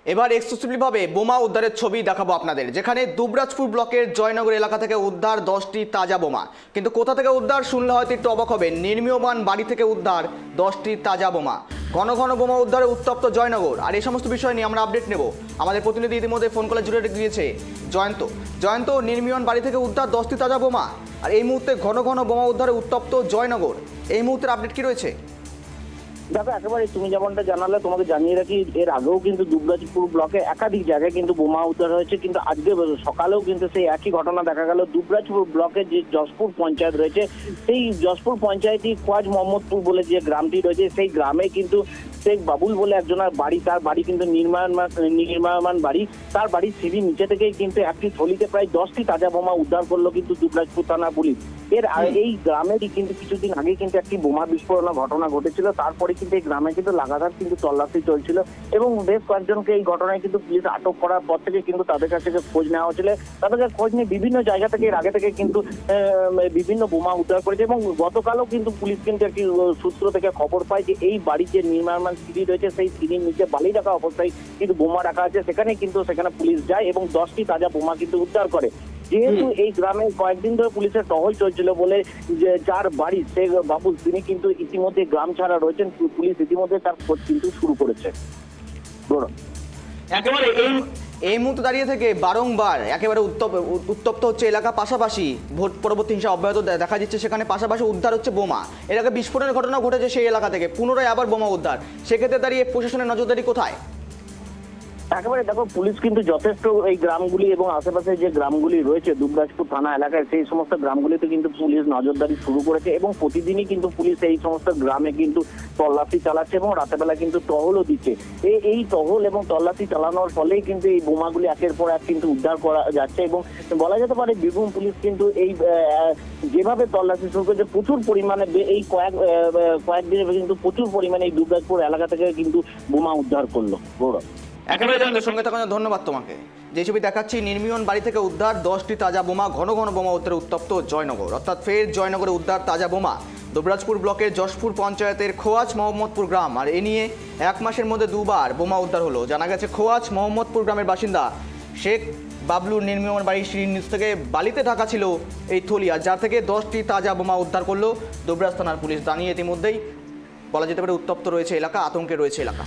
এবার এক্সক্লুসিভলি ভাবে বোমা উদ্ধারের ছবি দেখাবো আপনাদের, যেখানে দুবরাজপুর ব্লকের জয়নগর এলাকা থেকে উদ্ধার 10টি তাজা বোমা। কিন্তু কোথা থেকে উদ্ধার শুনলে হয়তো একটু অবাক হবেন। নির্মীয়মান বাড়ি থেকে উদ্ধার 10টি তাজা বোমা। ঘন ঘন বোমা উদ্ধারে উত্তপ্ত জয়নগর। আর এই সমস্ত বিষয় নিয়ে আমরা আপডেট নেব। আমাদের প্রতিনিধি ইতিমধ্যে ফোন কলে জুড়ে গিয়েছে জয়ন্ত, নির্মীয়মান বাড়ি থেকে উদ্ধার 10টি তাজা বোমা। আর এই মুহূর্তে ঘন ঘন বোমা উদ্ধারে উত্তপ্ত জয়নগর। এই মুহূর্তের আপডেট কি রয়েছে? দেখো, একেবারে তুমি যেমনটা জানালে, তোমাকে জানিয়ে রাখি, এর আগেও কিন্তু দুবরাজপুর ব্লকে একাধিক জায়গায় কিন্তু বোমা উদ্ধার হয়েছে। কিন্তু আজকে সকালেও কিন্তু সেই একই ঘটনা দেখা গেল। দুবরাজপুর ব্লকের যে যশপুর পঞ্চায়েত রয়েছে, সেই যশপুর পঞ্চায়েতই খোয়াজ মোহাম্মদপুর বলে যে গ্রামটি রয়েছে, সেই গ্রামে কিন্তু শেখ বাবুল বলে একজনের বাড়ি। তার বাড়ি কিন্তু নির্মাণ বাড়ি। তার বাড়ির সিঁড়ির নিচে থেকেই কিন্তু একটি থলিতে প্রায় 10টি তাজা বোমা উদ্ধার করলো কিন্তু দুবরাজপুর থানা পুলিশ। এই গ্রামেরই কিন্তু কিছুদিন আগে কিন্তু একটি বোমা বিস্ফোরণের ঘটনা ঘটেছিল। তারপরে কিন্তু এই গ্রামে কিন্তু লাগাতার কিন্তু তল্লাশি চলছিল এবং বেশ কয়েকজনকে এই ঘটনায় কিন্তু পুলিশ আটক করার পর থেকে কিন্তু তাদের কাছ থেকে খোঁজ নেওয়া হচ্ছিল। তাদেরকে খোঁজ নিয়ে বিভিন্ন জায়গা থেকে এর আগে থেকে কিন্তু বিভিন্ন বোমা উদ্ধার করেছে। এবং গতকালও কিন্তু পুলিশ কিন্তু একটি সূত্র থেকে খবর পায় যে এই বাড়ির যে নির্মাণ সিঁড়ি রয়েছে, সেই সিঁড়ির নিচে বালি রাখা অবস্থায় কিন্তু বোমা রাখা আছে। সেখানে পুলিশ যায় এবং 10টি তাজা বোমা কিন্তু উদ্ধার করে। যেহেতু এই গ্রামে কয়েকদিন ধরে পুলিশের টহল চলছিল বলে, যে যার বাড়ি শেখ বাবুল, তিনি কিন্তু ইতিমধ্যে গ্রাম ছাড়া রয়েছেন। পুলিশ ইতিমধ্যে তার খোঁজ কিন্তু শুরু করেছে। একেবারে এই মুহূর্তে দাঁড়িয়ে থেকে বারংবার একেবারে উত্তপ্ত হচ্ছে এলাকা। পাশাপাশি ভোট পরবর্তী হিংসা অব্যাহত দেখা যাচ্ছে, সেখানে পাশাপাশি উদ্ধার হচ্ছে বোমা। এলাকা বিস্ফোরণের ঘটনা ঘটেছে সেই এলাকা থেকে, পুনরায় আবার বোমা উদ্ধার। সেক্ষেত্রে দাঁড়িয়ে প্রশাসনের নজরদারি কোথায়? একেবারে দেখো, পুলিশ কিন্তু যথেষ্ট এই গ্রামগুলি এবং আশেপাশে যে গ্রামগুলি রয়েছে দুবরাজপুর থানা এলাকায়, সেই সমস্ত গ্রামগুলিতে কিন্তু পুলিশ নজরদারি শুরু করেছে এবং প্রতিদিনই কিন্তু পুলিশ এই সমস্ত গ্রামে কিন্তু তল্লাশি চালাচ্ছে এবং রাতের বেলা কিন্তু টহলও দিচ্ছে। এই টহল এবং তল্লাশি চালানোর ফলেই কিন্তু এই বোমাগুলি একের পর এক কিন্তু উদ্ধার করা যাচ্ছে এবং বলা যেতে পারে বীরভূম পুলিশ কিন্তু এই যেভাবে তল্লাশি শুরু করেছে, প্রচুর পরিমাণে এই কয়েকদিনে কিন্তু প্রচুর পরিমাণে এই দুবরাজপুর এলাকা থেকে কিন্তু বোমা উদ্ধার করলো। গৌরব, একেবারে সঙ্গে থাকার ধন্যবাদ তোমাকে। যে ছবি দেখাচ্ছি, নির্মীয়মান বাড়ি থেকে উদ্ধার 10টি তাজা বোমা। ঘন ঘন বোমা উদ্ধারে উত্তপ্ত জয়নগর। অর্থাৎ ফের জয়নগরে উদ্ধার তাজা বোমা। দুবরাজপুর ব্লকের যশপুর পঞ্চায়েতের খোয়াজ মোহাম্মদপুর গ্রাম। আর এ নিয়ে এক মাসের মধ্যে দুবার বোমা উদ্ধার হলো। জানা গেছে খোয়াজ মোহাম্মদপুর গ্রামের বাসিন্দা শেখ বাবলুর নির্মীয়মান বাড়ির সিঁড়ির নিচ থেকে বালিতে ঢাকা ছিল এই থলিয়া, যার থেকে 10টি তাজা বোমা উদ্ধার করলো দুবরাজ থানার পুলিশ। জানিয়ে ইতিমধ্যেই বলা যেতে পারে উত্তপ্ত রয়েছে এলাকা, আতঙ্কে রয়েছে এলাকা।